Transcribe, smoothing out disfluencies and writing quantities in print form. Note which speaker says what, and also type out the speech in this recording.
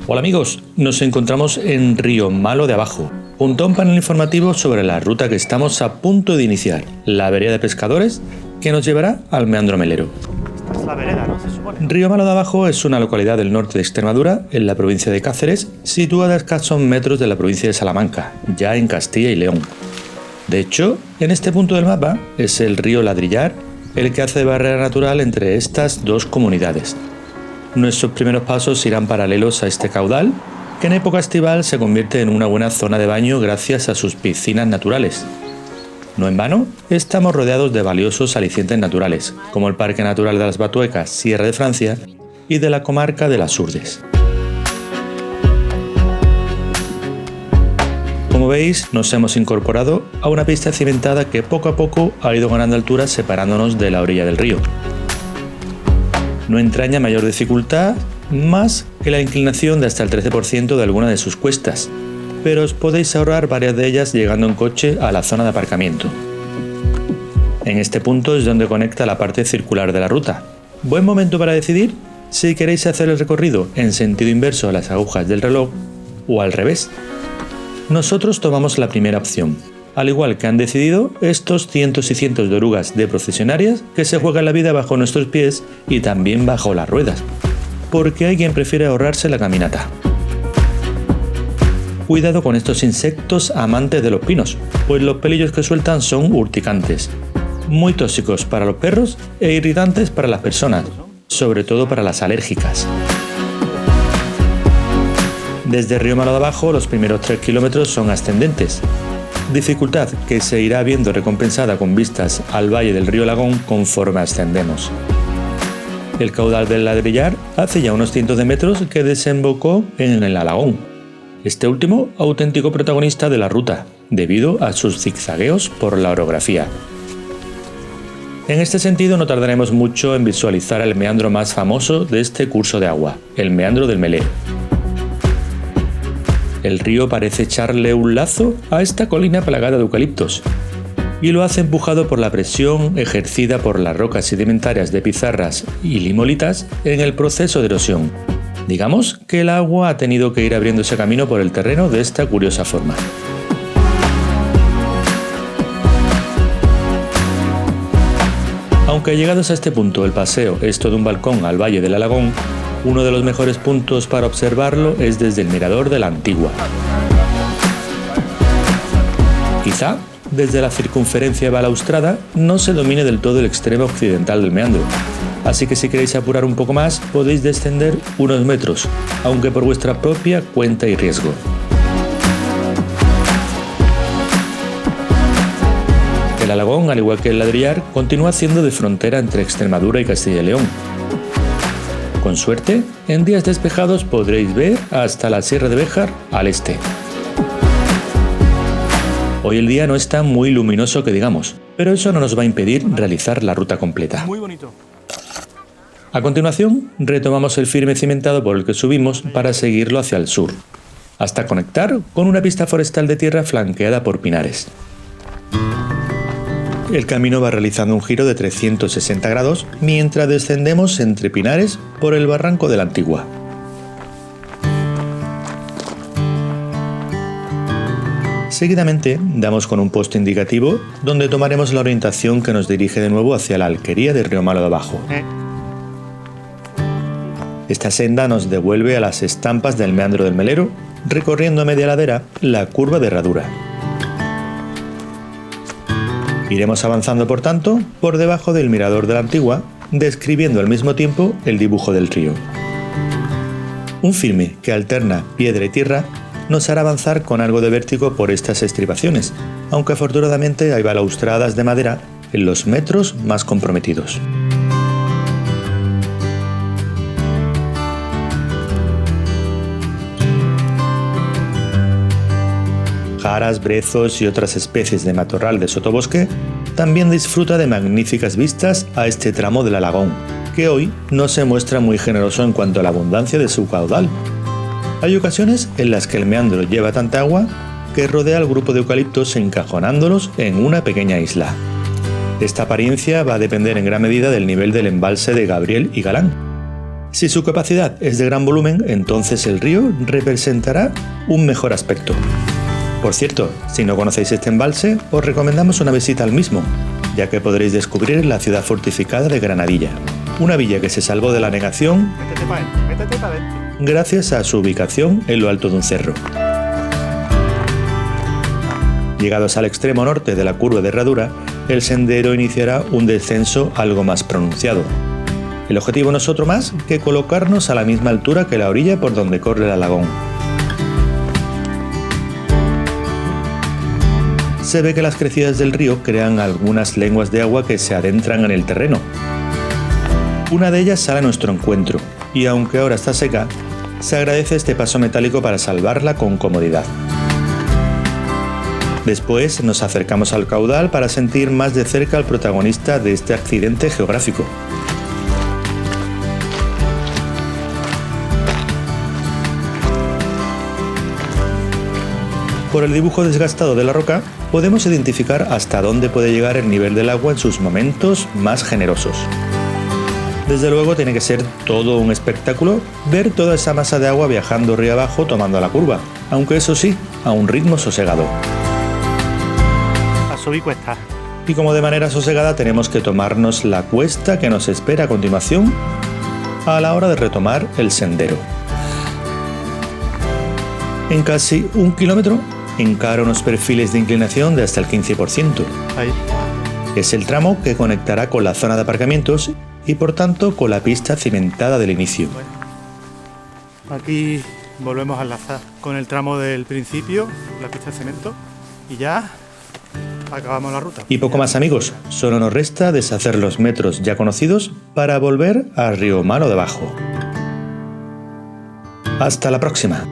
Speaker 1: Hola amigos, nos encontramos en Río Malo de Abajo, junto a un panel informativo sobre la ruta que estamos a punto de iniciar, la vereda de pescadores, que nos llevará al meandro melero.
Speaker 2: Esta es la vereda, ¿no? Se supone.
Speaker 1: Río Malo de Abajo es una localidad del norte de Extremadura, en la provincia de Cáceres, situada a escasos metros de la provincia de Salamanca, ya en Castilla y León. De hecho, en este punto del mapa es el río Ladrillar el que hace de barrera natural entre estas dos comunidades. Nuestros primeros pasos irán paralelos a este caudal, que en época estival se convierte en una buena zona de baño gracias a sus piscinas naturales. No en vano, estamos rodeados de valiosos alicientes naturales, como el Parque Natural de las Batuecas, Sierra de Francia, y de la comarca de las Urdes. Como veis, nos hemos incorporado a una pista cimentada que poco a poco ha ido ganando altura separándonos de la orilla del río. No entraña mayor dificultad más que la inclinación de hasta el 13% de alguna de sus cuestas, pero os podéis ahorrar varias de ellas llegando en coche a la zona de aparcamiento. En este punto es donde conecta la parte circular de la ruta. Buen momento para decidir si queréis hacer el recorrido en sentido inverso a las agujas del reloj o al revés. Nosotros tomamos la primera opción, al igual que han decidido estos cientos y cientos de orugas de procesionarias que se juegan la vida bajo nuestros pies y también bajo las ruedas, porque hay quien prefiere ahorrarse la caminata. Cuidado con estos insectos amantes de los pinos, pues los pelillos que sueltan son urticantes, muy tóxicos para los perros e irritantes para las personas, sobre todo para las alérgicas. Desde Río Malo de Abajo los primeros 3 kilómetros son ascendentes, dificultad que se irá viendo recompensada con vistas al valle del río Lagón conforme ascendemos. El caudal del Ladrillar hace ya unos cientos de metros que desembocó en el Alagón, este último auténtico protagonista de la ruta, debido a sus zigzagueos por la orografía. En este sentido no tardaremos mucho en visualizar el meandro más famoso de este curso de agua, el meandro del Melero. El río parece echarle un lazo a esta colina plagada de eucaliptos, y lo hace empujado por la presión ejercida por las rocas sedimentarias de pizarras y limolitas en el proceso de erosión. Digamos que el agua ha tenido que ir abriéndose camino por el terreno de esta curiosa forma. Aunque llegados a este punto el paseo es todo un balcón al valle del Alagón, uno de los mejores puntos para observarlo es desde el mirador de la Antigua. Quizá desde la circunferencia balaustrada no se domine del todo el extremo occidental del meandro, así que si queréis apurar un poco más podéis descender unos metros, aunque por vuestra propia cuenta y riesgo. El Alagón, al igual que el Ladrillar, continúa siendo de frontera entre Extremadura y Castilla y León. Con suerte, en días despejados podréis ver hasta la Sierra de Béjar al este. Hoy el día no está muy luminoso que digamos, pero eso no nos va a impedir realizar la ruta completa.
Speaker 2: Muy bonito.
Speaker 1: A continuación, retomamos el firme cimentado por el que subimos para seguirlo hacia el sur, hasta conectar con una pista forestal de tierra flanqueada por pinares. El camino va realizando un giro de 360 grados mientras descendemos entre pinares por el barranco de la Antigua. Seguidamente damos con un poste indicativo donde tomaremos la orientación que nos dirige de nuevo hacia la alquería de Río Malo de Abajo. Esta senda nos devuelve a las estampas del meandro del Melero, recorriendo a media ladera la curva de herradura. Iremos avanzando, por tanto, por debajo del mirador de la Antigua, describiendo al mismo tiempo el dibujo del río. Un firme que alterna piedra y tierra nos hará avanzar con algo de vértigo por estas estribaciones, aunque afortunadamente hay balaustradas de madera en los metros más comprometidos. Jaras, brezos y otras especies de matorral de sotobosque, también disfruta de magníficas vistas a este tramo del Alagón, que hoy no se muestra muy generoso en cuanto a la abundancia de su caudal. Hay ocasiones en las que el meandro lleva tanta agua que rodea al grupo de eucaliptos encajonándolos en una pequeña isla. Esta apariencia va a depender en gran medida del nivel del embalse de Gabriel y Galán. Si su capacidad es de gran volumen, entonces el río representará un mejor aspecto. Por cierto, si no conocéis este embalse, os recomendamos una visita al mismo, ya que podréis descubrir la ciudad fortificada de Granadilla, una villa que se salvó de la anegación
Speaker 2: Métete para adentro.
Speaker 1: gracias a su ubicación en lo alto de un cerro. Llegados al extremo norte de la curva de Herradura, el sendero iniciará un descenso algo más pronunciado. El objetivo no es otro más que colocarnos a la misma altura que la orilla por donde corre el Alagón. Se ve que las crecidas del río crean algunas lenguas de agua que se adentran en el terreno. Una de ellas sale a nuestro encuentro, y aunque ahora está seca, se agradece este paso metálico para salvarla con comodidad. Después nos acercamos al caudal para sentir más de cerca al protagonista de este accidente geográfico. Por el dibujo desgastado de la roca, podemos identificar hasta dónde puede llegar el nivel del agua en sus momentos más generosos. Desde luego tiene que ser todo un espectáculo ver toda esa masa de agua viajando río abajo tomando la curva, aunque eso sí, a un ritmo sosegado.
Speaker 2: A subir cuesta.
Speaker 1: Y como de manera sosegada tenemos que tomarnos la cuesta que nos espera a continuación a la hora de retomar el sendero. En casi 1 kilómetro encara unos perfiles de inclinación de hasta el 15%.
Speaker 2: Ahí.
Speaker 1: Es el tramo que conectará con la zona de aparcamientos y por tanto con la pista cimentada del inicio.
Speaker 2: Bueno, aquí volvemos a enlazar con el tramo del principio, la pista de cemento, y ya acabamos la ruta.
Speaker 1: Y poco más, amigos, solo nos resta deshacer los metros ya conocidos para volver a Río Malo de Abajo. Hasta la próxima.